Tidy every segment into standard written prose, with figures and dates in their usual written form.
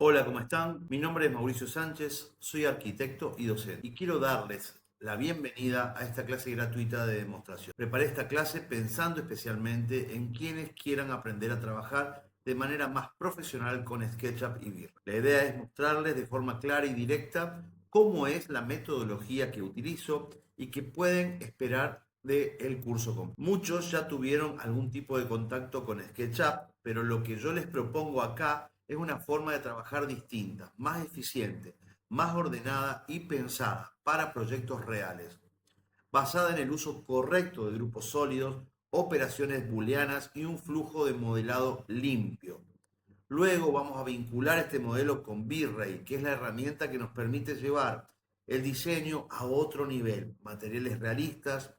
Hola, ¿cómo están? Mi nombre es Mauricio Sánchez, soy arquitecto y docente y quiero darles la bienvenida a esta clase gratuita de demostración. Preparé esta clase pensando especialmente en quienes quieran aprender a trabajar de manera más profesional con SketchUp y VirRay. La idea es mostrarles de forma clara y directa cómo es la metodología que utilizo y que pueden esperar del curso completo. Muchos ya tuvieron algún tipo de contacto con SketchUp, pero lo que yo les propongo acá es una forma de trabajar distinta, más eficiente, más ordenada y pensada para proyectos reales, basada en el uso correcto de grupos sólidos, operaciones booleanas y un flujo de modelado limpio. Luego vamos a vincular este modelo con V-Ray, que es la herramienta que nos permite llevar el diseño a otro nivel. Materiales realistas,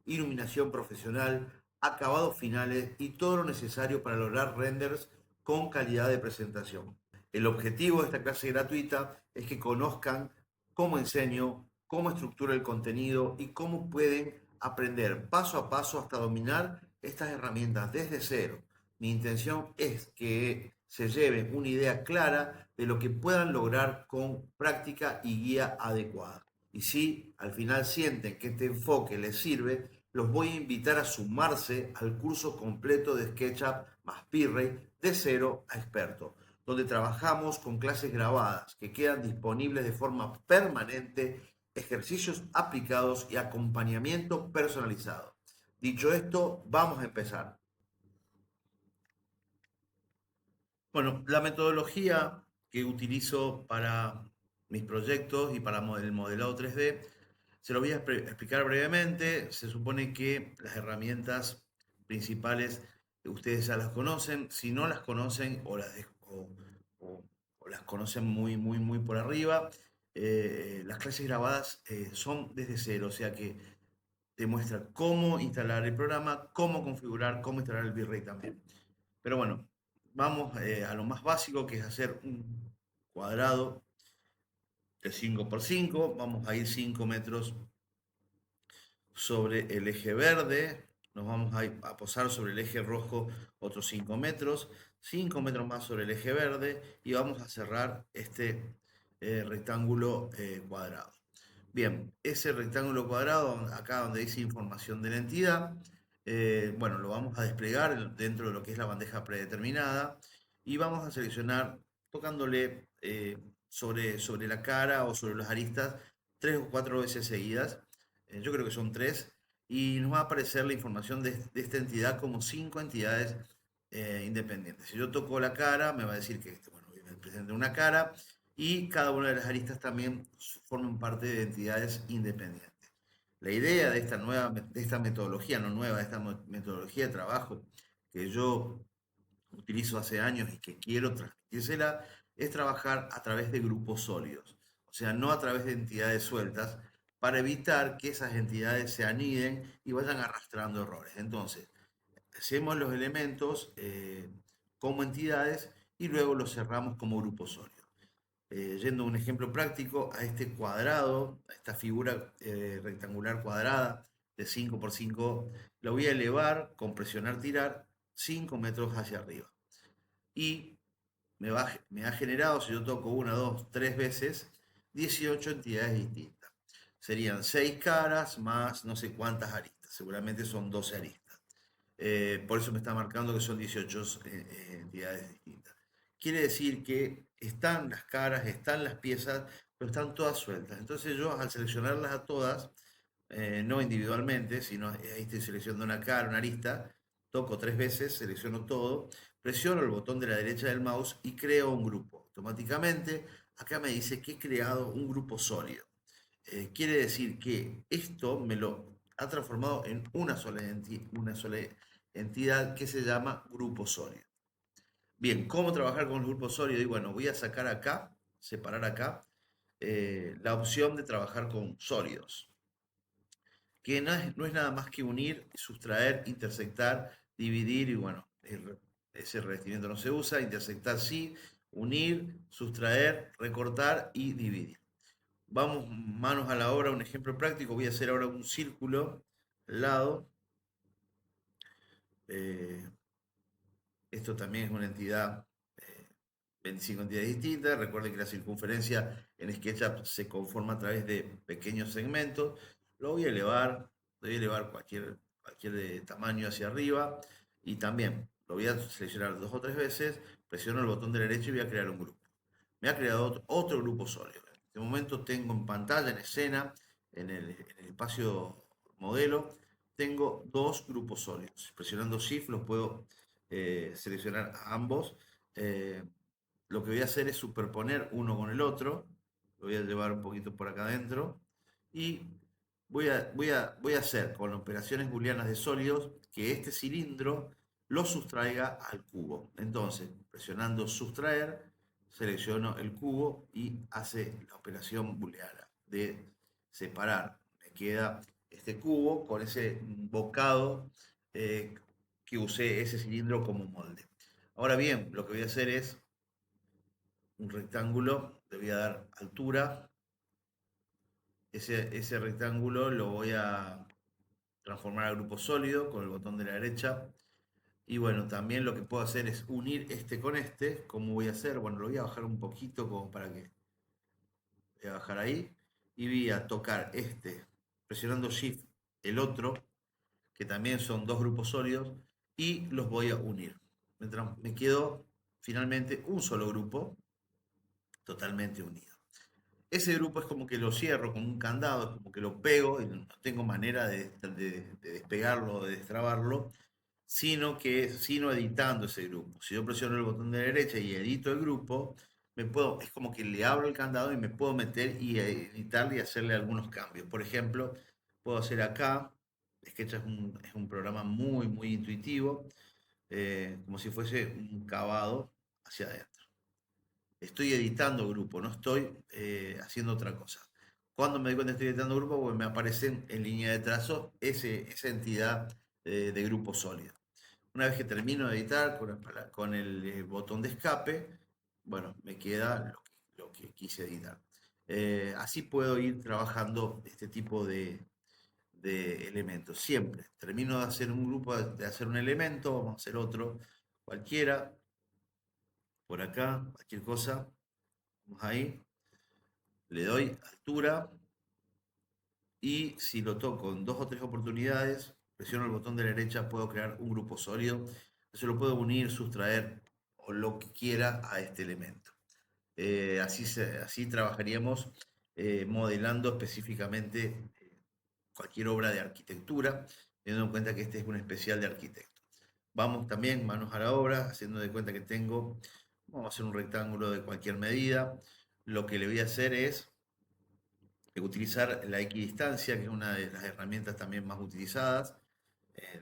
iluminación profesional, acabados finales y todo lo necesario para lograr renders con calidad de presentación. El objetivo de esta clase gratuita es que conozcan cómo enseño, cómo estructura el contenido y cómo pueden aprender paso a paso hasta dominar estas herramientas desde cero. Mi intención es que se lleven una idea clara de lo que puedan lograr con práctica y guía adecuada. Y si al final sienten que este enfoque les sirve, los voy a invitar a sumarse al curso completo de SketchUp más V-Ray de cero a experto, donde trabajamos con clases grabadas que quedan disponibles de forma permanente, ejercicios aplicados y acompañamiento personalizado. Dicho esto, vamos a empezar. Bueno, la metodología que utilizo para mis proyectos y para el modelado 3D, se lo voy a explicar brevemente. Se supone que las herramientas principales ustedes ya las conocen. Si no las conocen o las conocen muy por arriba, las clases grabadas son desde cero, o sea que te muestra cómo instalar el programa, cómo configurar, cómo instalar el V-Ray también. Pero bueno, vamos a lo más básico, que es hacer un cuadrado de 5 por 5. Vamos a ir 5 metros sobre el eje verde. Nos vamos a posar sobre el eje rojo otros 5 metros. 5 metros más sobre el eje verde. Y vamos a cerrar este rectángulo cuadrado. Bien, ese rectángulo cuadrado, acá donde dice información de la entidad, bueno, lo vamos a desplegar dentro de lo que es la bandeja predeterminada y vamos a seleccionar tocándole sobre la cara o sobre las aristas 3 o 4 veces seguidas. Yo creo que son 3, y nos va a aparecer la información de esta entidad como 5 entidades independientes. Si yo toco la cara, me va a decir que bueno, me presenta una cara, y cada una de las aristas también forman parte de entidades independientes. La idea de esta metodología, no nueva, de esta metodología de trabajo que yo utilizo hace años y que quiero transmitírsela, es trabajar a través de grupos sólidos, o sea, no a través de entidades sueltas, para evitar que esas entidades se aniden y vayan arrastrando errores. Entonces, hacemos los elementos como entidades y luego los cerramos como grupos sólidos. Yendo a un ejemplo práctico, a este cuadrado, a esta figura rectangular cuadrada de 5 por 5, la voy a elevar con presionar tirar 5 metros hacia arriba. Y me ha generado, si yo toco 1, 2, 3 veces, 18 entidades distintas. Serían 6 caras más no sé cuántas aristas, seguramente son 12 aristas. Por eso me está marcando que son 18 entidades distintas. Quiere decir que están las caras, están las piezas, pero están todas sueltas. Entonces yo, al seleccionarlas a todas, no individualmente, sino ahí estoy seleccionando una cara, una arista, toco 3 veces, selecciono todo, presiono el botón de la derecha del mouse y creo un grupo. Automáticamente acá me dice que he creado un grupo sólido. Quiere decir que esto me lo ha transformado en una sola entidad que se llama grupo sólido. Bien, ¿cómo trabajar con el grupo sólido? Y bueno, voy a sacar acá, separar acá, la opción de trabajar con sólidos, que no es nada más que unir, sustraer, intersectar, dividir, y bueno, ese revestimiento no se usa. Intersectar sí, unir, sustraer, recortar y dividir. Vamos manos a la obra, un ejemplo práctico. Voy a hacer ahora un círculo al lado. Eh, Esto también es una entidad 25 entidades distintas. Recuerden que la circunferencia en SketchUp se conforma a través de pequeños segmentos. Lo voy a elevar cualquier de tamaño hacia arriba y también lo voy a seleccionar 2 o 3 veces, presiono el botón de la derecha y voy a crear un grupo. Me ha creado otro grupo sólido. En este momento tengo en pantalla, en escena, en el espacio modelo, tengo 2 grupos sólidos. Presionando Shift los puedo seleccionar a ambos. Eh, lo que voy a hacer es superponer uno con el otro. Lo voy a llevar un poquito por acá adentro. Y voy a hacer con operaciones booleanas de sólidos que este cilindro lo sustraiga al cubo. Entonces, presionando sustraer, selecciono el cubo y hace la operación booleana de separar. Me queda este cubo con ese bocado que usé ese cilindro como molde. Ahora bien, lo que voy a hacer es un rectángulo, le voy a dar altura. Ese rectángulo lo voy a transformar a grupo sólido con el botón de la derecha. Y bueno, también lo que puedo hacer es unir este con este. ¿Cómo voy a hacer? Bueno, lo voy a bajar un poquito como para que... Voy a bajar ahí. Y voy a tocar este, presionando Shift, el otro, que también son 2 grupos sólidos, y los voy a unir. Mientras me quedo finalmente un solo grupo totalmente unido. Ese grupo es como que lo cierro con un candado, es como que lo pego y no tengo manera de despegarlo, de destrabarlo, sino editando ese grupo. Si yo presiono el botón de la derecha y edito el grupo, es como que le abro el candado y me puedo meter y editarle y hacerle algunos cambios. Por ejemplo, puedo hacer acá, Sketch es un programa muy, muy intuitivo, como si fuese un cavado hacia adentro. Estoy editando grupo, no estoy haciendo otra cosa. Cuando me doy cuenta que estoy editando grupo, pues me aparecen en línea de trazo esa entidad de grupo sólido. Una vez que termino de editar con el botón de escape, bueno, me queda lo que quise editar. Así puedo ir trabajando este tipo de elementos. Siempre termino de hacer un grupo, de hacer un elemento, vamos a hacer otro, cualquiera, por acá, cualquier cosa. Vamos ahí, le doy altura y si lo toco en 2 o 3 oportunidades, presiono el botón de la derecha, puedo crear un grupo sólido. Eso lo puedo unir, sustraer o lo que quiera a este elemento. Así trabajaríamos modelando específicamente cualquier obra de arquitectura, teniendo en cuenta que este es un especial de arquitecto. Vamos también manos a la obra, haciendo de cuenta que vamos a hacer un rectángulo de cualquier medida. Lo que le voy a hacer es utilizar la equidistancia, que es una de las herramientas también más utilizadas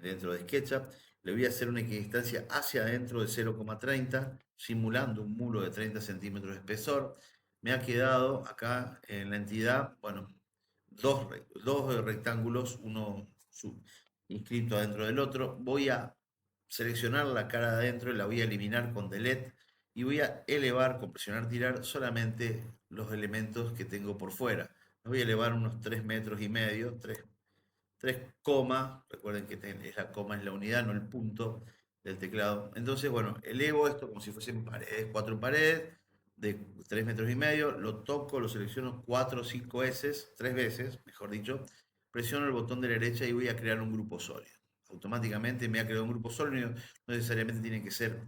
dentro de SketchUp. Le voy a hacer una equidistancia hacia adentro de 0,30, simulando un muro de 30 centímetros de espesor. Me ha quedado acá en la entidad, bueno, dos rectángulos, uno inscrito adentro del otro. Voy a seleccionar la cara de adentro y la voy a eliminar con Delete y voy a elevar, con presionar tirar, solamente los elementos que tengo por fuera. Los voy a elevar unos 3,5 metros, 3 comas, recuerden que la coma es la unidad, no el punto del teclado. Entonces, bueno, elevo esto como si fuesen paredes, 4 paredes de 3,5 metros, lo toco, lo selecciono 4 o 5 veces, 3 veces, mejor dicho, presiono el botón de la derecha y voy a crear un grupo sólido. Automáticamente me ha creado un grupo sólido, no necesariamente tiene que ser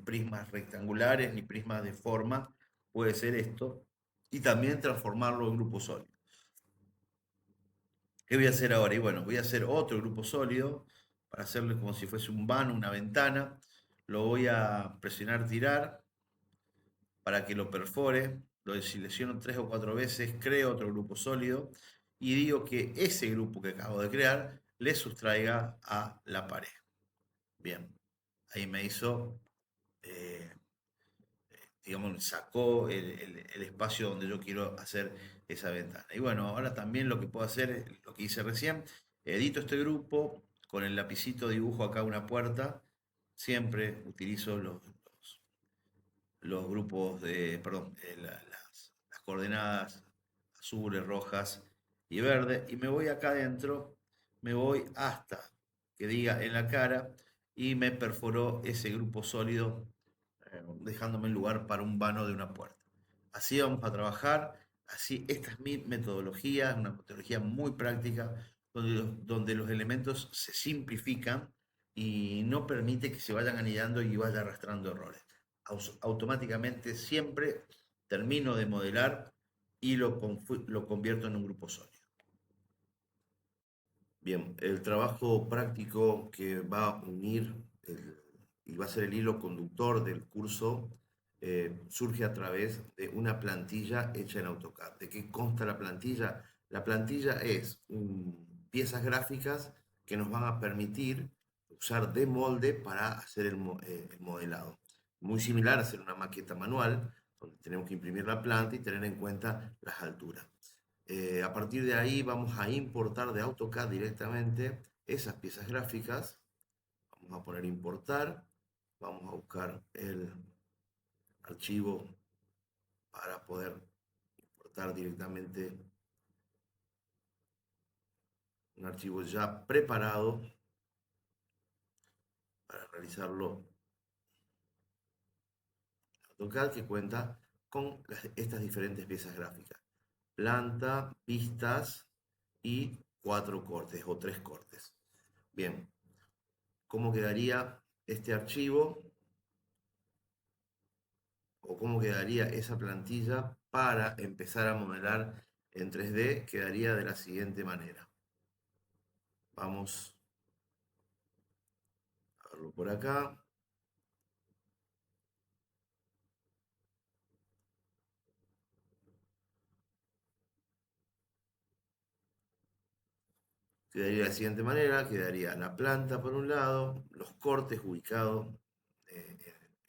prismas rectangulares ni prismas de forma, puede ser esto, y también transformarlo en grupo sólido. ¿Qué voy a hacer ahora? Y bueno, voy a hacer otro grupo sólido para hacerlo como si fuese un vano, una ventana. Lo voy a presionar tirar para que lo perfore. Lo selecciono 3 o 4 veces, creo otro grupo sólido y digo que ese grupo que acabo de crear le sustraiga a la pared. Bien, ahí me hizo, eh, digamos, sacó el espacio donde yo quiero hacer esa ventana. Y bueno, ahora también lo que puedo hacer es lo que hice recién. Edito este grupo, con el lapicito dibujo acá una puerta. Siempre utilizo los grupos perdón, las coordenadas azules, rojas y verde. Y me voy acá adentro, me voy hasta que diga en la cara y me perforó ese grupo sólido dejándome el lugar para un vano de una puerta. Así vamos a trabajar, así esta es mi metodología, una metodología muy práctica, donde los elementos se simplifican y no permite que se vayan anidando y vaya arrastrando errores. Automáticamente siempre termino de modelar y lo convierto en un grupo sólido. Bien, el trabajo práctico que va a unir y va a ser el hilo conductor del curso surge a través de una plantilla hecha en AutoCAD. ¿De qué consta la plantilla? La plantilla es piezas gráficas que nos van a permitir usar de molde para hacer el modelado. Muy similar a hacer una maqueta manual, donde tenemos que imprimir la planta y tener en cuenta las alturas. A partir de ahí vamos a importar de AutoCAD directamente esas piezas gráficas. Vamos a poner importar. Vamos a buscar el archivo para poder importar directamente un archivo ya preparado para realizarlo en AutoCAD, que cuenta con estas diferentes piezas gráficas: planta, vistas y 4 cortes o 3 cortes. Bien, ¿cómo quedaría este archivo o cómo quedaría esa plantilla para empezar a modelar en 3D? Quedaría de la siguiente manera. Vamos a verlo por acá. Quedaría de la siguiente manera: quedaría la planta por un lado, los cortes ubicados en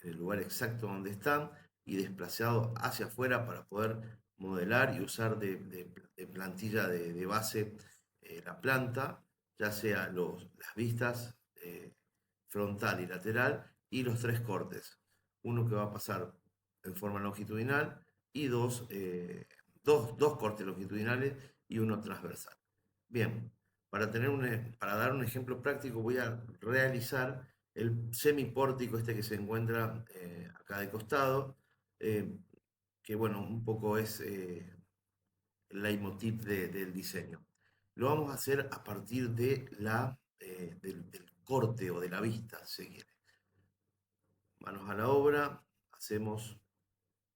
el lugar exacto donde están y desplazados hacia afuera para poder modelar y usar de plantilla de base la planta, ya sea las vistas frontal y lateral, y los 3 cortes. Uno que va a pasar en forma longitudinal y dos cortes longitudinales y uno transversal. Bien, para dar un ejemplo práctico voy a realizar el semipórtico este que se encuentra acá de costado, eh, que bueno, un poco es el leitmotiv del diseño. Lo vamos a hacer a partir del corte o de la vista, si quiere. Manos a la obra, hacemos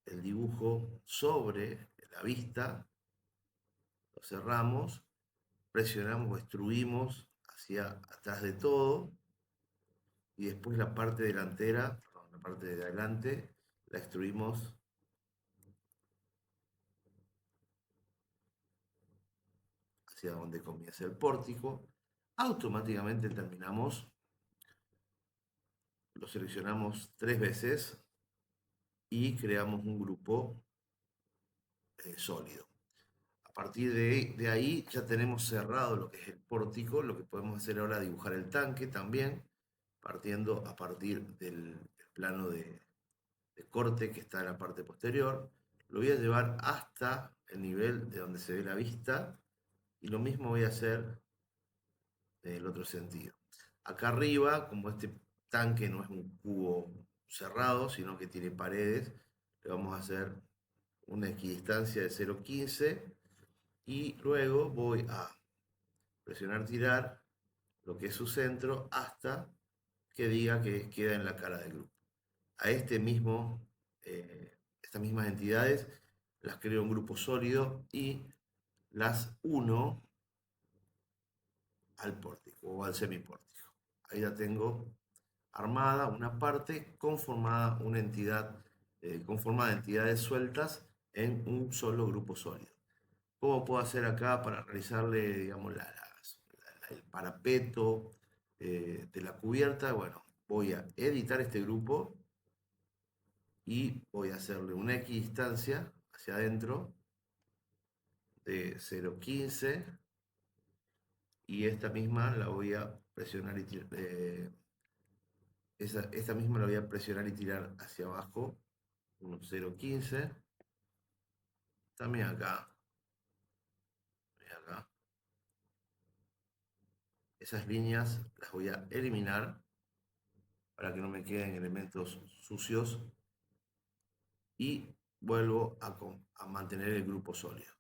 el dibujo sobre la vista, lo cerramos, presionamos o extruimos hacia atrás de todo y después la parte delantera, perdón, la parte de adelante, la extruimos hacia donde comienza el pórtico. Automáticamente terminamos, lo seleccionamos 3 veces y creamos un grupo sólido. A partir de ahí ya tenemos cerrado lo que es el pórtico. Lo que podemos hacer ahora es dibujar el tanque también, partiendo a partir del plano de corte que está en la parte posterior. Lo voy a llevar hasta el nivel de donde se ve la vista y lo mismo voy a hacer en el otro sentido. Acá arriba, como este tanque no es un cubo cerrado, sino que tiene paredes, le vamos a hacer una equidistancia de 0,15 y luego voy a presionar tirar lo que es su centro hasta que diga que queda en la cara del grupo. A estas mismas entidades las creo en grupo sólido y las uno al pórtico o al semipórtico. Ahí ya tengo armada una parte conformada, una entidad conformada de entidades sueltas en un solo grupo sólido. ¿Cómo puedo hacer acá para realizarle, digamos, el parapeto de la cubierta? Bueno, voy a editar este grupo y voy a hacerle una equidistancia hacia adentro de 0,15 y esta misma la voy a presionar y esta misma la voy a presionar y tirar hacia abajo, 0,15. También acá, acá. Esas líneas las voy a eliminar para que no me queden elementos sucios y vuelvo a mantener el grupo sólido.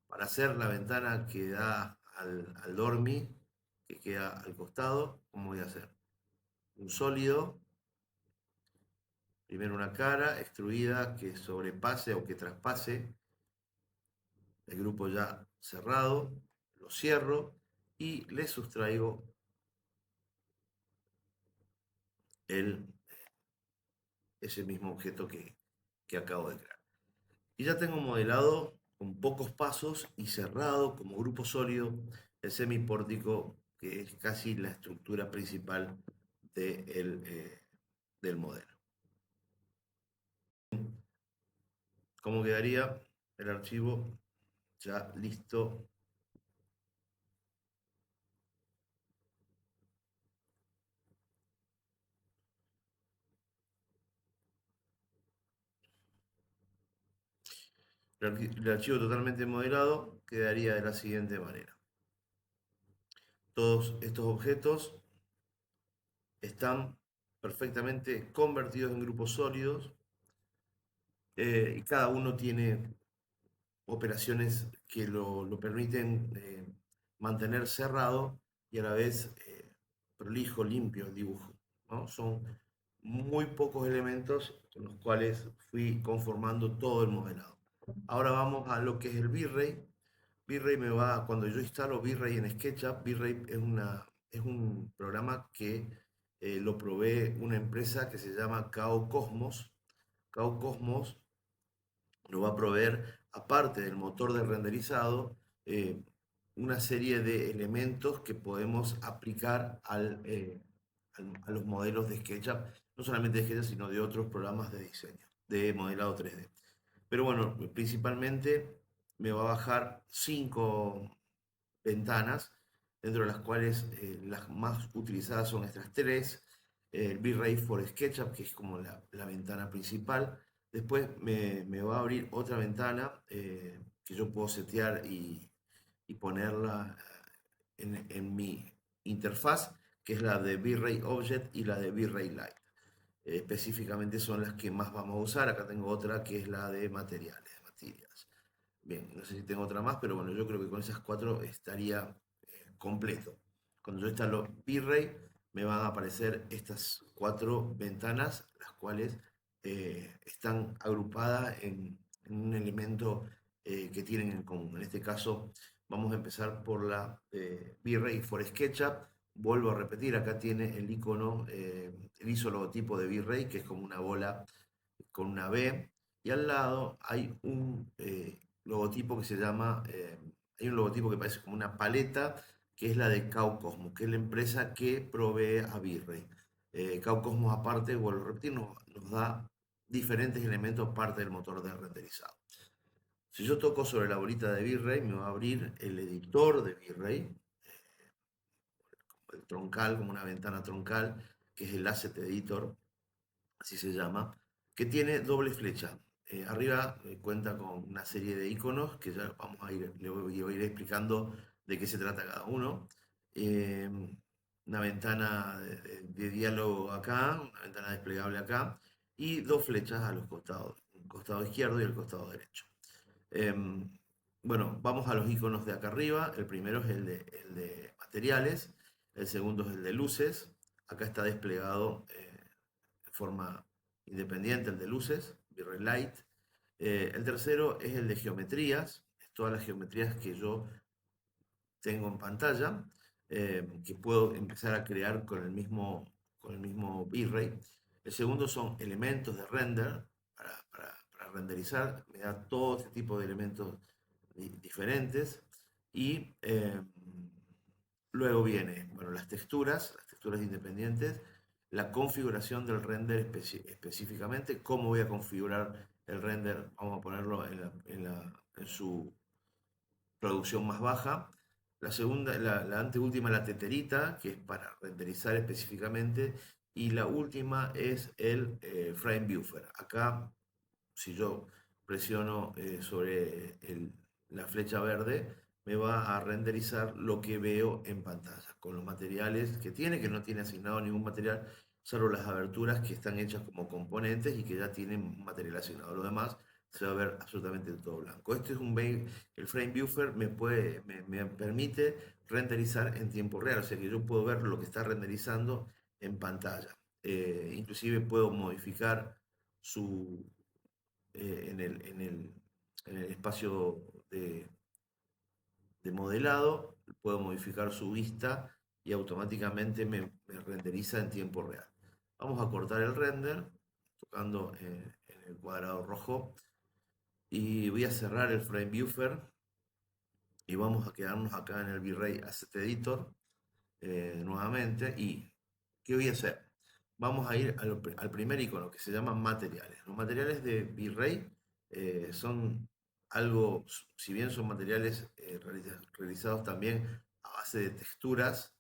Para hacer la ventana que da al dormi, que queda al costado, ¿cómo voy a hacer? Un sólido, primero una cara extruida que sobrepase o que traspase el grupo ya cerrado, lo cierro y le sustraigo ese mismo objeto que acabo de crear. Y ya tengo modelado con pocos pasos y cerrado como grupo sólido el semipórtico, que es casi la estructura principal del modelo. ¿Cómo quedaría el archivo ya listo? El archivo totalmente modelado quedaría de la siguiente manera. Todos estos objetos están perfectamente convertidos en grupos sólidos, y cada uno tiene operaciones que lo permiten mantener cerrado y a la vez prolijo, limpio el dibujo, ¿no? Son muy pocos elementos con los cuales fui conformando todo el modelado. Ahora vamos a lo que es el V-Ray. V-Ray cuando yo instalo V-Ray en SketchUp, V-Ray es un programa que lo provee una empresa que se llama Kao Cosmos. Kao Cosmos nos va a proveer, aparte del motor de renderizado, una serie de elementos que podemos aplicar a los modelos de SketchUp, no solamente de SketchUp, sino de otros programas de diseño, de modelado 3D. Pero bueno, principalmente me va a bajar 5 ventanas, dentro de las cuales las más utilizadas son estas tres: el V-Ray for SketchUp, que es como la ventana principal. Después me va a abrir otra ventana que yo puedo setear y ponerla en mi interfaz, que es la de V-Ray Object y la de V-Ray Light. Específicamente son las que más vamos a usar. Acá tengo otra que es la de materiales, materials. Bien, no sé si tengo otra más, pero bueno, yo creo que con esas 4 estaría completo. Cuando yo instalo V-Ray, me van a aparecer estas 4 ventanas, las cuales están agrupadas en un elemento que tienen en común. En este caso, vamos a empezar por la V-Ray for SketchUp. Vuelvo a repetir, acá tiene el icono, el isologotipo de V-Ray, que es como una bola con una B, y al lado hay un logotipo que se llama, hay un logotipo que parece como una paleta, que es la de Kao Cosmos, que es la empresa que provee a V-Ray. Kao Cosmos, aparte, vuelvo a repetir, nos da diferentes elementos parte del motor de renderizado. Si yo toco sobre la bolita de V-Ray, me va a abrir el editor de V-Ray, el troncal, como una ventana troncal, que es el Asset Editor, así se llama, que tiene doble flecha. Arriba cuenta con una serie de iconos que ya vamos a ir, le voy a ir explicando de qué se trata cada uno. Eh, una ventana de diálogo acá, una ventana desplegable acá, y dos flechas a los costados, el costado izquierdo y el costado derecho. Bueno, vamos a los iconos de acá arriba. El primero es el de materiales, el segundo es el de luces. Acá está desplegado de forma independiente el de luces, V-Ray Light. El tercero es el de geometrías, es todas las geometrías que yo tengo en pantalla, que puedo empezar a crear con el mismo V-Ray. El segundo son elementos de render, para renderizar, me da todo este tipo de elementos diferentes. Y luego viene, bueno, las texturas independientes, la configuración del render específicamente, cómo voy a configurar el render, vamos a ponerlo en su producción más baja. La segunda, la anteúltima, la teterita, que es para renderizar específicamente. Y la última es el frame buffer. Acá, si yo presiono sobre la flecha verde, me va a renderizar lo que veo en pantalla, con los materiales que tiene, que no tiene asignado ningún material, salvo las aberturas que están hechas como componentes y que ya tienen un material asignado. Lo demás se va a ver absolutamente todo blanco. Este es el Frame Viewer me permite renderizar en tiempo real, o sea que yo puedo ver lo que está renderizando en pantalla. Inclusive puedo modificar su, en el espacio de modelado, puedo modificar su vista y automáticamente me renderiza en tiempo real. Vamos a cortar el render tocando en el cuadrado rojo y voy a cerrar el Frame Viewer y vamos a quedarnos acá en el V-Ray Asset Editor nuevamente. ¿Y qué voy a hacer? Vamos a ir al primer icono que se llama materiales. Los materiales de V-Ray son algo, si bien son materiales realizados también a base de texturas,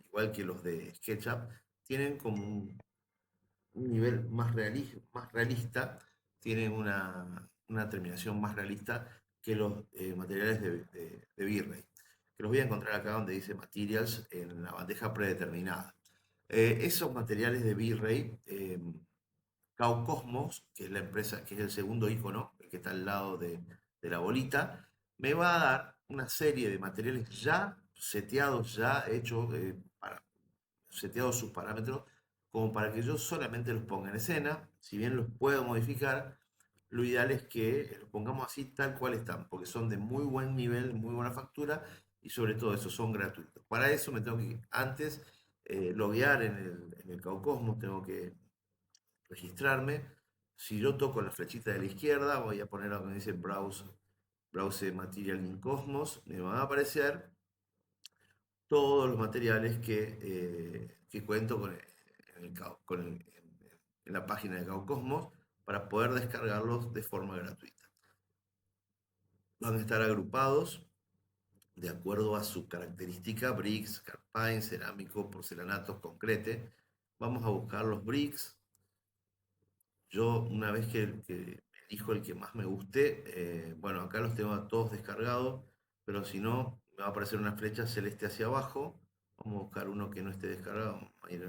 igual que los de SketchUp, tienen como un nivel más realista, tienen una terminación más realista que los materiales de V-Ray, que los voy a encontrar acá donde dice Materials en la bandeja predeterminada. Esos materiales de V-Ray, Cosmos, que es la empresa, que es el segundo icono, el que está al lado de la bolita, me va a dar una serie de materiales ya seteados, ya hechos, seteados sus parámetros, como para que yo solamente los ponga en escena. Si bien los puedo modificar, lo ideal es que los pongamos así tal cual están, porque son de muy buen nivel, muy buena factura y sobre todo eso son gratuitos. Para eso me tengo que antes loguear en el Caucosmos, tengo que registrarme. Si yo toco la flechita de la izquierda, voy a poner donde dice Browse Material in Cosmos, me van a aparecer todos los materiales que cuento en la página de Caucosmos para poder descargarlos de forma gratuita. Van a estar agrupados de acuerdo a su característica: bricks, carpine, cerámico, porcelanatos, concrete. Vamos a buscar los bricks. Yo, una vez que elijo el que más me guste, bueno, acá los tengo a todos descargados, pero si no, me va a aparecer una flecha celeste hacia abajo. Vamos a buscar uno que no esté descargado. Vamos a ir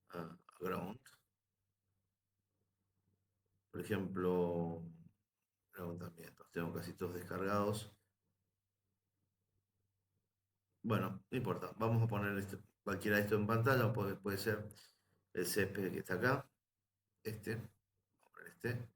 a Ground. Por ejemplo, Ground también. Los tengo casi todos descargados. Bueno, no importa. Vamos a poner cualquiera de estos en pantalla. Puede ser el césped que está acá. Vamos a poner este.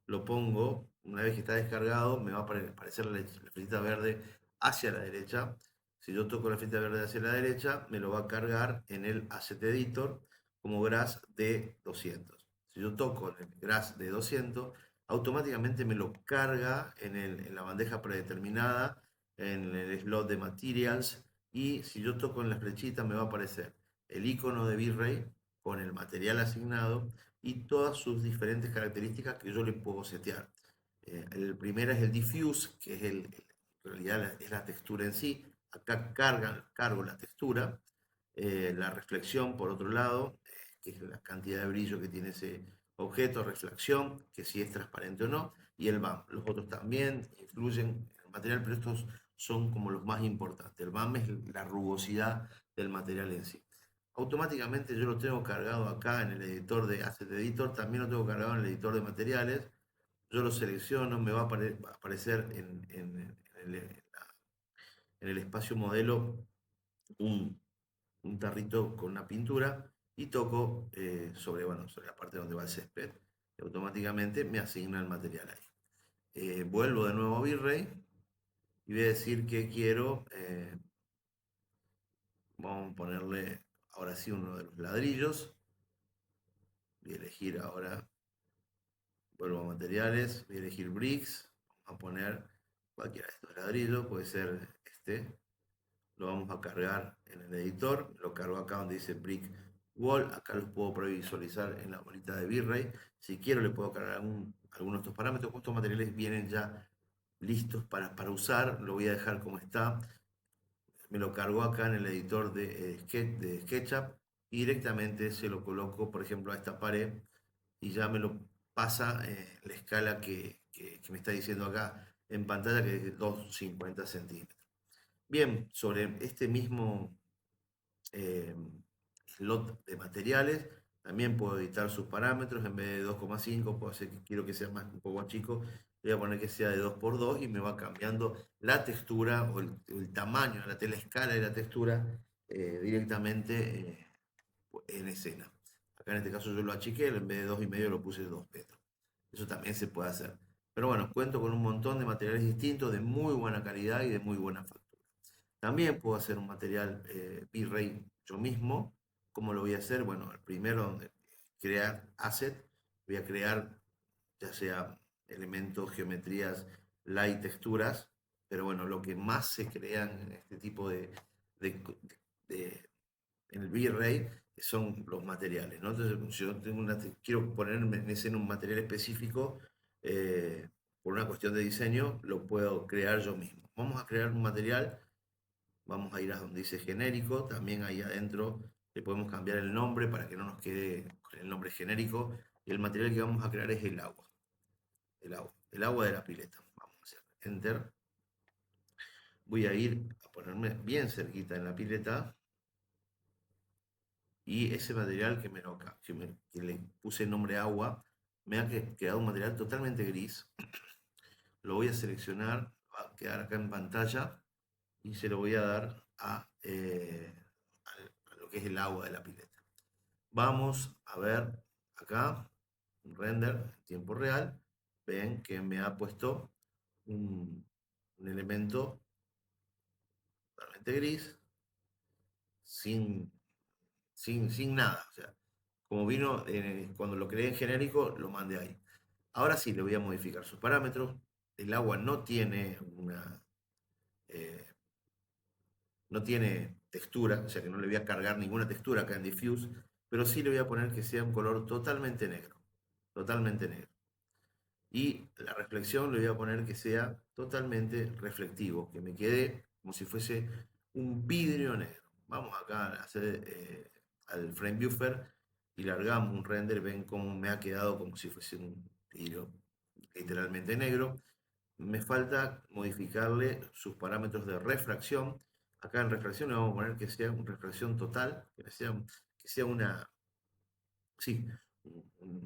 Lo pongo, una vez que está descargado, me va a aparecer la flechita verde hacia la derecha. Si yo toco la flechita verde hacia la derecha, me lo va a cargar en el Asset Editor como GRASS de 200. Si yo toco en el GRASS de 200, automáticamente me lo carga en la bandeja predeterminada, en el slot de Materials, y si yo toco en la flechita me va a aparecer el icono de V-Ray con el material asignado y todas sus diferentes características que yo le puedo setear. El primero es el diffuse, que en realidad es la textura en sí. Acá cargo la textura. La reflexión, por otro lado, que es la cantidad de brillo que tiene ese objeto, reflexión, que si es transparente o no, y el BAM. Los otros también influyen en el material, pero estos son como los más importantes. El BAM es la rugosidad del material en sí. Automáticamente yo lo tengo cargado acá en el editor de Asset Editor, también lo tengo cargado en el editor de materiales. Yo lo selecciono, me va a aparecer en el espacio modelo un, un tarrito con una pintura y toco sobre la parte donde va el césped. Y automáticamente me asigna el material ahí. Vuelvo de nuevo a V-Ray y voy a decir que quiero, vamos a ponerle ahora sí uno de los ladrillos. Voy a elegir ahora, vuelvo a materiales, voy a elegir bricks, vamos a poner cualquiera de estos ladrillos, puede ser este. Lo vamos a cargar en el editor, lo cargo acá donde dice Brick Wall, acá los puedo previsualizar en la bolita de V-Ray. Si quiero le puedo cargar algunos de estos parámetros. Estos materiales vienen ya listos para usar, lo voy a dejar como está. Me lo cargo acá en el editor de SketchUp y directamente se lo coloco, por ejemplo, a esta pared y ya me lo pasa la escala que me está diciendo acá en pantalla, que es de 250 centímetros. Bien, sobre este mismo eh, slot de materiales. También puedo editar sus parámetros. En vez de 2,5 puedo hacer que quiero que sea más, un poco más chico. Le voy a poner que sea de 2 por 2 y me va cambiando la textura o el tamaño de la tela, escala de la textura directamente en escena. Acá en este caso yo lo achiqué, en vez de 2,5 lo puse 2 metros. Eso también se puede hacer. Pero bueno, cuento con un montón de materiales distintos, de muy buena calidad y de muy buena factura. También puedo hacer un material V-Ray yo mismo. ¿Cómo lo voy a hacer? Bueno, el primero, crear asset. Voy a crear ya sea elementos, geometrías, light, texturas. Pero bueno, lo que más se crean en este tipo de, de en el V-Ray son los materiales, ¿no? Entonces, yo quiero ponerme en escena un material específico, por una cuestión de diseño, lo puedo crear yo mismo. Vamos a crear un material, vamos a ir a donde dice genérico, también ahí adentro le podemos cambiar el nombre para que no nos quede con el nombre genérico, y el material que vamos a crear es el agua de la pileta. Vamos a hacer Enter. Voy a ir a ponerme bien cerquita en la pileta. Y ese material que le puse el nombre agua, me ha quedado un material totalmente gris. Lo voy a seleccionar, va a quedar acá en pantalla y se lo voy a dar a lo que es el agua de la pileta. Vamos a ver acá, un render en tiempo real. Ven que me ha puesto un elemento totalmente gris, sin, sin nada. O sea, como vino, cuando lo creé en genérico, lo mandé ahí. Ahora sí le voy a modificar sus parámetros. El agua eh, no tiene textura, o sea que no le voy a cargar ninguna textura acá en Diffuse, pero sí le voy a poner que sea un color totalmente negro. Totalmente negro. Y la reflexión le voy a poner que sea totalmente reflectivo, que me quede como si fuese un vidrio negro. Vamos acá a hacer al frame buffer y largamos un render. Ven cómo me ha quedado como si fuese un vidrio literalmente negro. Me falta modificarle sus parámetros de refracción. Acá en refracción le vamos a poner que sea una refracción total, que sea sí,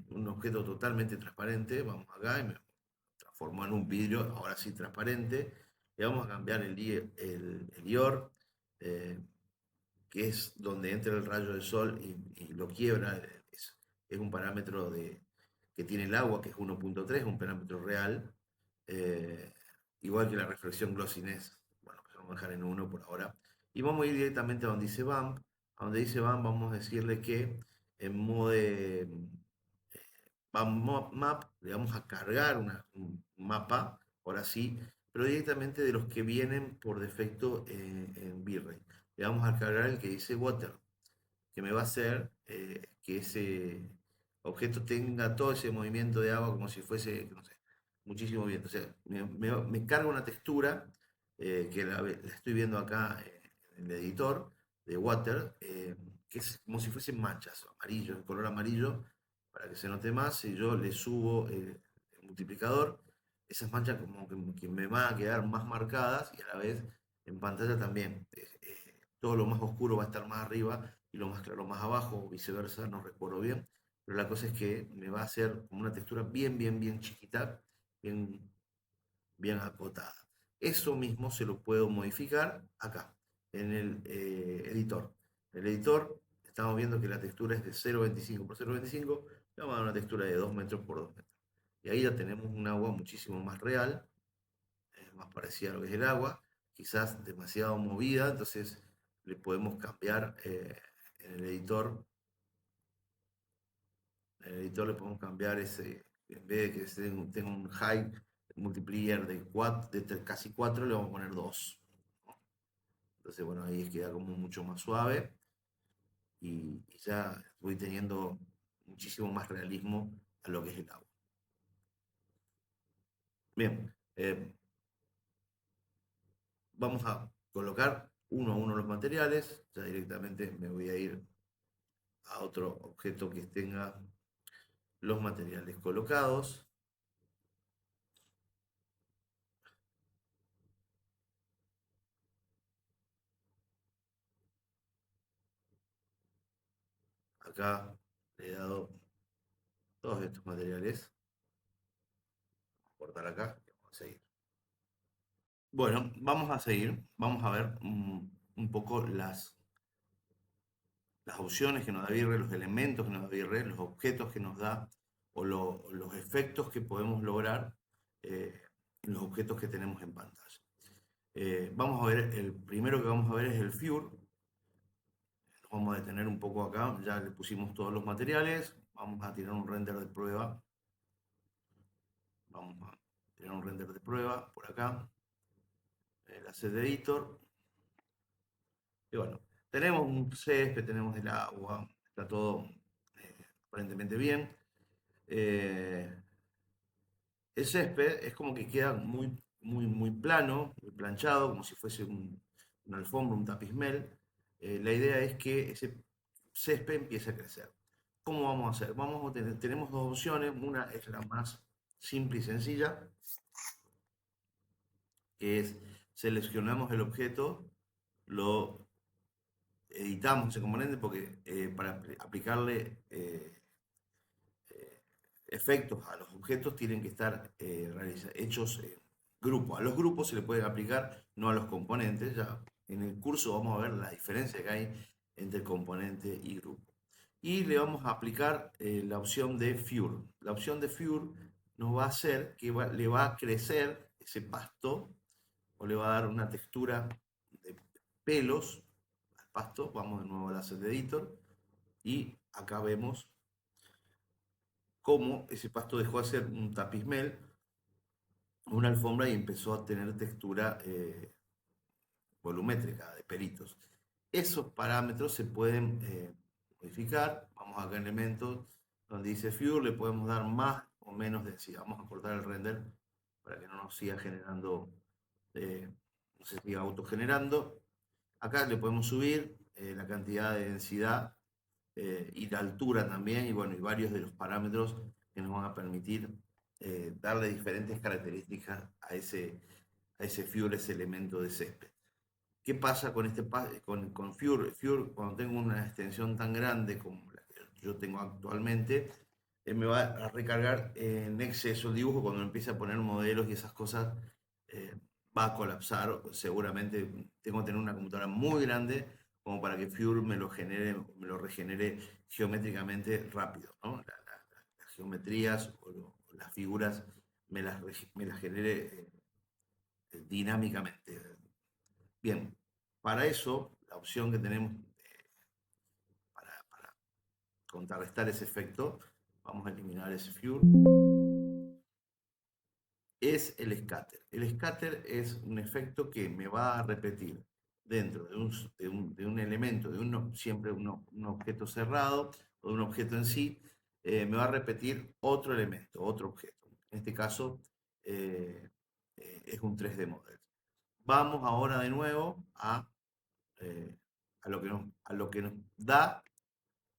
un objeto totalmente transparente. Vamos acá y me transformó en un vidrio, ahora sí transparente. Le vamos a cambiar el IOR, eh, que es donde entra el rayo del sol y lo quiebra. Es un parámetro que tiene el agua, que es 1,3, un parámetro real. eh, Igual que la reflexión glossiness, bueno, que vamos a dejar en 1 por ahora. Y vamos a ir directamente a donde dice BAMP. A donde dice BAMP vamos a decirle que en modo de map le vamos a cargar un mapa, ahora sí, pero directamente de los que vienen por defecto en V-Ray. Le vamos a cargar el que dice Water, que me va a hacer que ese objeto tenga todo ese movimiento de agua como si fuese, no sé, muchísimo viento. O sea, me carga una textura que la estoy viendo acá en el editor de Water, que es como si fuesen manchas, amarillo, el color amarillo, para que se note más. Si yo le subo el multiplicador, esas manchas como que me van a quedar más marcadas, y a la vez en pantalla también. Todo lo más oscuro va a estar más arriba y lo más claro más abajo, o viceversa, no recuerdo bien. Pero la cosa es que me va a hacer como una textura bien, bien, bien chiquita, bien, bien acotada. Eso mismo se lo puedo modificar acá, en el editor. En el editor estamos viendo que la textura es de 0,25 por 0,25, le vamos a dar una textura de 2 metros por 2 metros. Y ahí ya tenemos un agua muchísimo más real, más parecida a lo que es el agua, quizás demasiado movida. Entonces le podemos cambiar en el editor. En el editor le podemos cambiar ese, en vez de que tenga un high multiplier de casi 4, le vamos a poner 2. Entonces, bueno, ahí queda como mucho más suave y ya voy teniendo muchísimo más realismo a lo que es el agua. Bien, vamos a colocar uno a uno los materiales. Ya directamente me voy a ir a otro objeto que tenga los materiales colocados. acá le he dado todos estos materiales. Cortar acá y vamos a seguir. Bueno, vamos a seguir. Vamos a ver un poco las opciones que nos da Virre, los elementos que nos da Virre, los objetos que nos da o los efectos que podemos lograr en los objetos que tenemos en pantalla. Vamos a ver, el primero que vamos a ver es el Fure. Nos vamos a detener un poco acá, ya le pusimos todos los materiales. Vamos a tirar un render de prueba. Vamos a tirar un render de prueba por acá. El Asset Editor. Y bueno, tenemos un césped, tenemos el agua, está todo aparentemente bien. El césped es como que queda muy plano, muy planchado, como si fuese una alfombra, un tapismel. La idea es que ese césped empiece a crecer. ¿Cómo vamos a hacer? Tenemos dos opciones. Una es la más simple y sencilla, que es seleccionamos el objeto, lo editamos ese componente porque para aplicarle efectos a los objetos tienen que estar hechos en grupo. A los grupos se le pueden aplicar, no a los componentes. Ya en el curso vamos a ver la diferencia que hay entre componente y grupo. Y le vamos a aplicar la opción de Fure. La opción de Fure nos va a hacer que le va a crecer ese pasto o le va a dar una textura de pelos al pasto. Vamos de nuevo al Asset Editor y acá vemos cómo ese pasto dejó de ser un tapismel, una alfombra y empezó a tener textura volumétrica de pelitos. Esos parámetros se pueden modificar. Vamos acá en elementos donde dice Fure, le podemos dar más o menos densidad. Vamos a cortar el render para que no nos siga generando, no se siga autogenerando. Acá le podemos subir la cantidad de densidad y la altura también, y bueno, y varios de los parámetros que nos van a permitir darle diferentes características a ese Fure, ese elemento de césped. ¿Qué pasa con con Fure? Fure, cuando tengo una extensión tan grande como la que yo tengo actualmente, me va a recargar en exceso el dibujo cuando empiece a poner modelos y esas cosas. eh, Va a colapsar. Seguramente tengo que tener una computadora muy grande como para que Fure me lo regenere geométricamente rápido, ¿no? Las geometrías o las figuras me las genere dinámicamente. Bien, para eso, la opción que tenemos para contrarrestar ese efecto, vamos a eliminar ese Fure, es el scatter. El scatter es un efecto que me va a repetir dentro de un elemento, siempre un objeto cerrado o de un objeto en sí, me va a repetir otro elemento, otro objeto. En este caso, es un 3D model. Vamos ahora de nuevo eh, a lo que nos da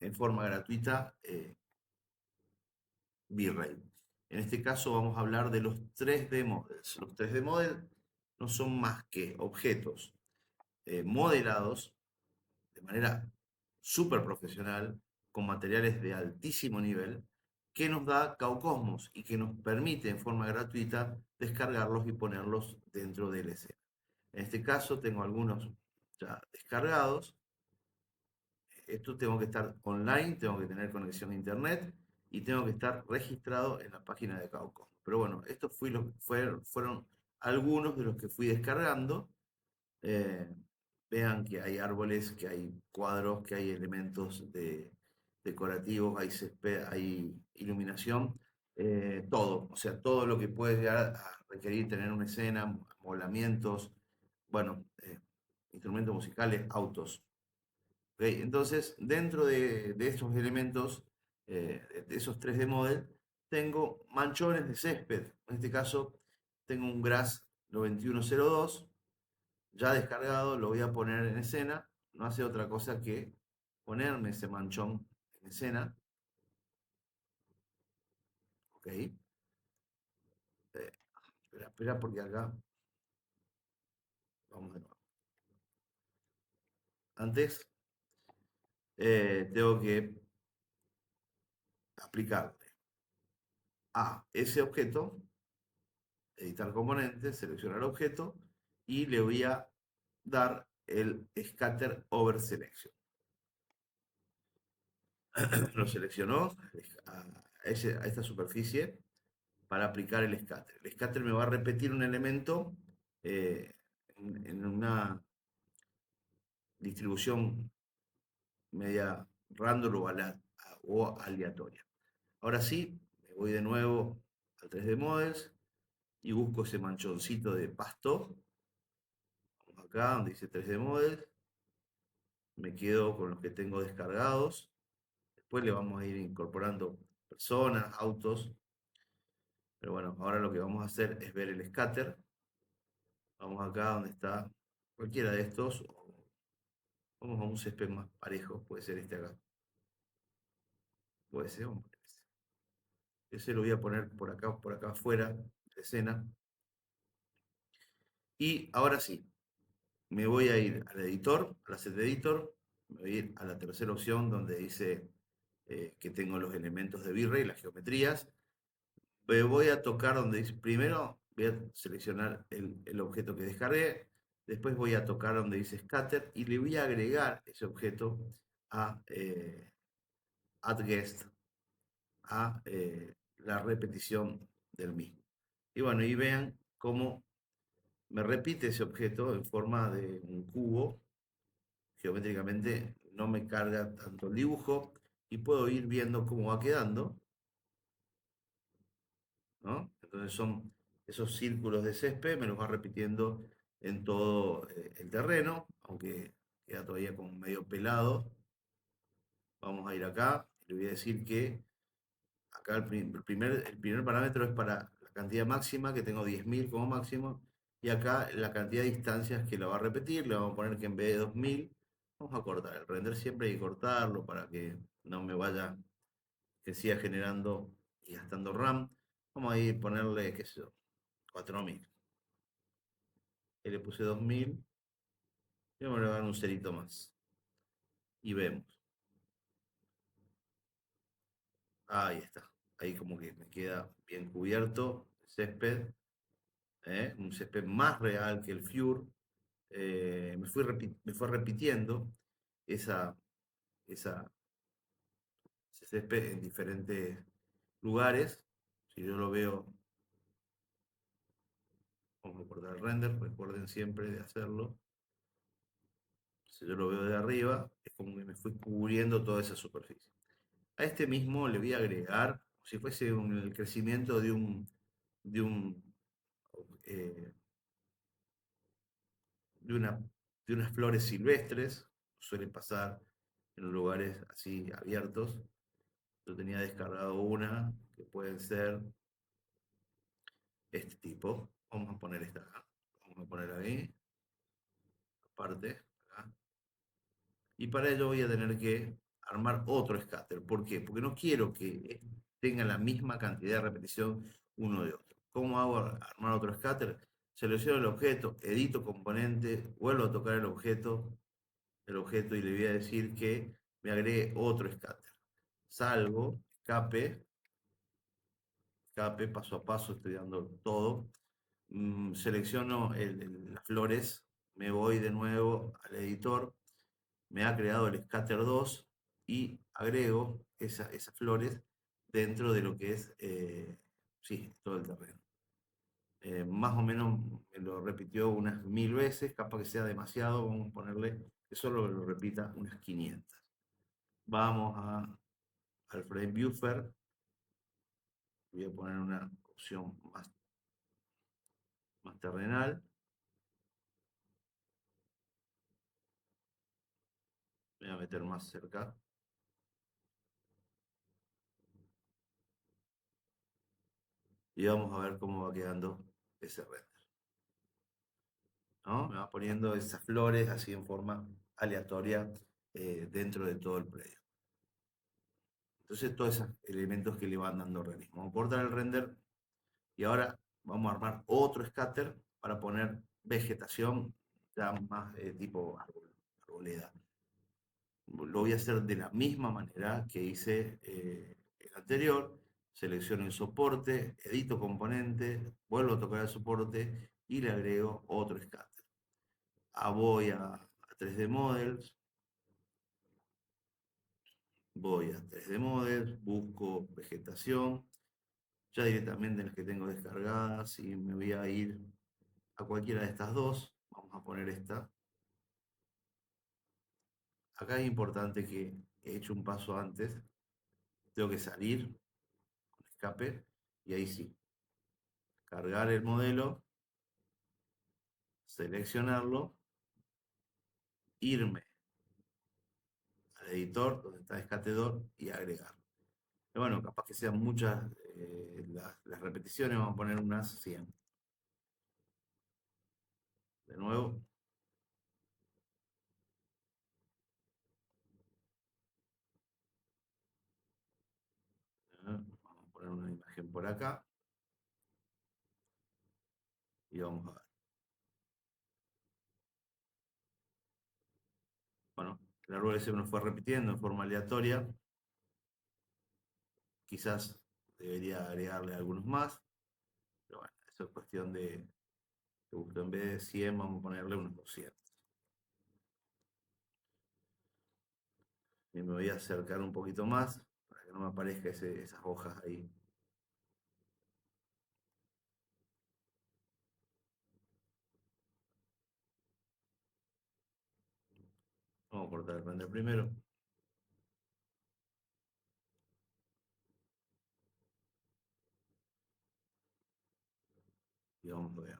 en forma gratuita V-Ray. En este caso vamos a hablar de los 3D Models. Los 3D Models no son más que objetos modelados de manera súper profesional, con materiales de altísimo nivel, que nos da Caucosmos y que nos permite en forma gratuita descargarlos y ponerlos dentro del escena. En este caso tengo algunos ya descargados. Esto tengo que estar online, tengo que tener conexión a internet y tengo que estar registrado en la página de Caucom. Pero bueno, estos fueron algunos de los que fui descargando. Eh, Vean que hay árboles, que hay cuadros, que hay elementos decorativos, hay césped, hay iluminación, todo, o sea, todo lo que puede llegar a requerir tener una escena, amoblamientos, bueno, instrumentos musicales, autos. ¿Ok? Entonces, dentro de estos elementos, de esos 3D Model, tengo manchones de césped. En este caso, tengo un Grass 9102 ya descargado, lo voy a poner en escena. No hace otra cosa que ponerme ese manchón en escena. ¿Ok? Espera, porque acá vamos de nuevo. Antes, tengo que aplicarle a ese objeto, editar componentes, seleccionar objeto y le voy a dar el Scatter Over Selection. Lo seleccionó a esta superficie para aplicar el scatter. El scatter me va a repetir un elemento en una distribución media random o aleatoria. Ahora sí, me voy de nuevo al 3D Models y busco ese manchoncito de pasto. Vamos acá donde dice 3D Models. Me quedo con los que tengo descargados. Después le vamos a ir incorporando personas, autos. Pero bueno, ahora lo que vamos a hacer es ver el scatter. Vamos acá donde está cualquiera de estos. Vamos a un césped más parejo. Puede ser este acá. Puede ser, vamos a poner ese. Ese lo voy a poner por acá afuera de escena. Y ahora sí, me voy a ir al editor, al Asset Editor. Me voy a ir a la tercera opción donde dice que tengo los elementos de V-Ray, las geometrías. Voy a tocar donde dice, primero voy a seleccionar el objeto que descargué, después voy a tocar donde dice scatter y le voy a agregar ese objeto a add guest, a la repetición del mismo. Y bueno, y vean cómo me repite ese objeto en forma de un cubo, geométricamente no me carga tanto el dibujo y puedo ir viendo cómo va quedando, ¿no? Entonces son esos círculos de césped, me los va repitiendo en todo el terreno, aunque queda todavía como medio pelado. Vamos a ir acá, le voy a decir que acá el primer parámetro es para la cantidad máxima, que tengo 10.000 como máximo, y acá la cantidad de instancias que la va a repetir, le vamos a poner que en vez de 2.000, vamos a cortar. El render siempre hay que cortarlo para que no me vaya, que siga generando y gastando RAM. Vamos a ir a ponerle, qué sé yo, 4.000. Y le puse 2.000 y vamos a dar un cerito más. Y vemos. Ahí está. Ahí como que me queda bien cubierto el césped. Un césped más real que el Fure. Me fue repitiendo esa, esa, ese césped en diferentes lugares. Si yo lo veo, vamos a cortar el render, recuerden siempre de hacerlo. Si yo lo veo de arriba, es como que me fui cubriendo toda esa superficie. A este mismo le voy a agregar, si fuese el crecimiento de un eh, de, una, de unas flores silvestres, suele pasar en los lugares así abiertos. Yo tenía descargado una que pueden ser este tipo. Vamos a poner esta acá. Vamos a poner ahí, aparte, acá. Y para ello voy a tener que armar otro scatter. ¿Por qué? Porque no quiero que tenga la misma cantidad de repetición uno de otro. ¿Cómo hago armar otro scatter? Selecciono el objeto, edito componente, vuelvo a tocar el objeto y le voy a decir que me agregue otro scatter. Salgo, escape, paso a paso, estoy dando todo. Selecciono las flores, me voy de nuevo al editor, me ha creado el scatter 2 y agrego esas flores dentro de lo que es, sí, todo el terreno. Más o menos me lo repitió unas 1000 veces, capaz que sea demasiado, vamos a ponerle que solo lo repita unas 500. Vamos al frame buffer, voy a poner una opción más terrenal, voy a meter más cerca y vamos a ver cómo va quedando ese render, ¿no? Me va poniendo esas flores así en forma aleatoria dentro de todo el predio. Entonces todos esos elementos que le van dando realismo. Vamos a cortar el render y ahora vamos a armar otro scatter para poner vegetación ya más tipo arboleda. Lo voy a hacer de la misma manera que hice el anterior, selecciono el soporte, edito componente, vuelvo a tocar el soporte y le agrego otro scatter. Voy a 3D Models, voy a 3D Models, busco vegetación, ya directamente en las que tengo descargadas y me voy a ir a cualquiera de estas dos. Vamos a poner esta. Acá es importante que he hecho un paso antes, tengo que salir con escape y ahí sí, cargar el modelo, seleccionarlo, irme al editor donde está Escatedor y agregar. Pero bueno, capaz que sean muchas las repeticiones, vamos a poner unas 100. De nuevo, vamos a poner una imagen por acá y vamos a ver. Bueno, el árbol se nos fue repitiendo en forma aleatoria. Quizás debería agregarle algunos más, pero bueno, eso es cuestión de gusto. En vez de 100 vamos a ponerle unos 200. Y me voy a acercar un poquito más para que no me aparezcan esas hojas ahí. Vamos a cortar el render primero. Y vamos a ver.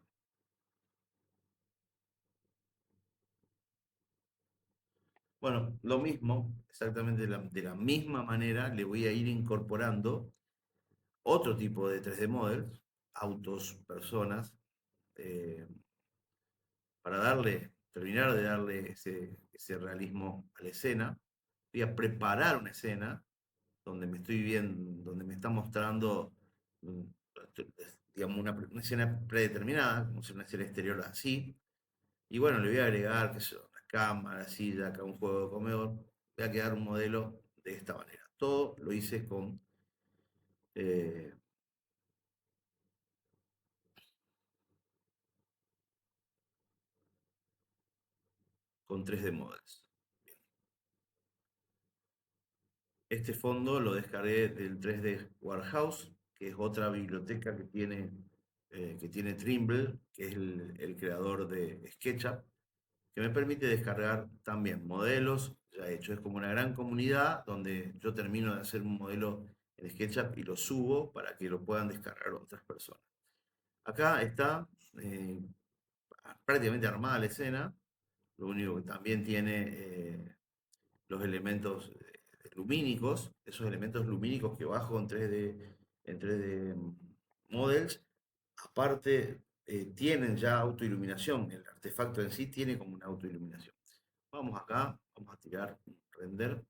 Bueno, lo mismo, exactamente de la misma manera, le voy a ir incorporando otro tipo de 3D models, autos, personas, eh, para terminar de darle ese realismo a la escena. Voy a preparar una escena donde me estoy viendo, donde me está mostrando, mm, digamos, una escena predeterminada, como si una escena exterior así. Y bueno, le voy a agregar, qué sé yo, una cámara, silla, acá un juego de comedor. Voy a quedar un modelo de esta manera. Todo lo hice eh, con 3D Models. Este fondo lo descargué del 3D Warehouse, que es otra biblioteca que tiene Trimble, que es el creador de SketchUp, que me permite descargar también modelos ya hechos. Es como una gran comunidad donde yo termino de hacer un modelo en SketchUp y lo subo para que lo puedan descargar otras personas. Acá está eh, prácticamente armada la escena, lo único que también tiene los elementos lumínicos, esos elementos lumínicos que bajo en 3D Models, aparte tienen ya autoiluminación, el artefacto en sí tiene como una autoiluminación. Vamos acá, vamos a tirar un render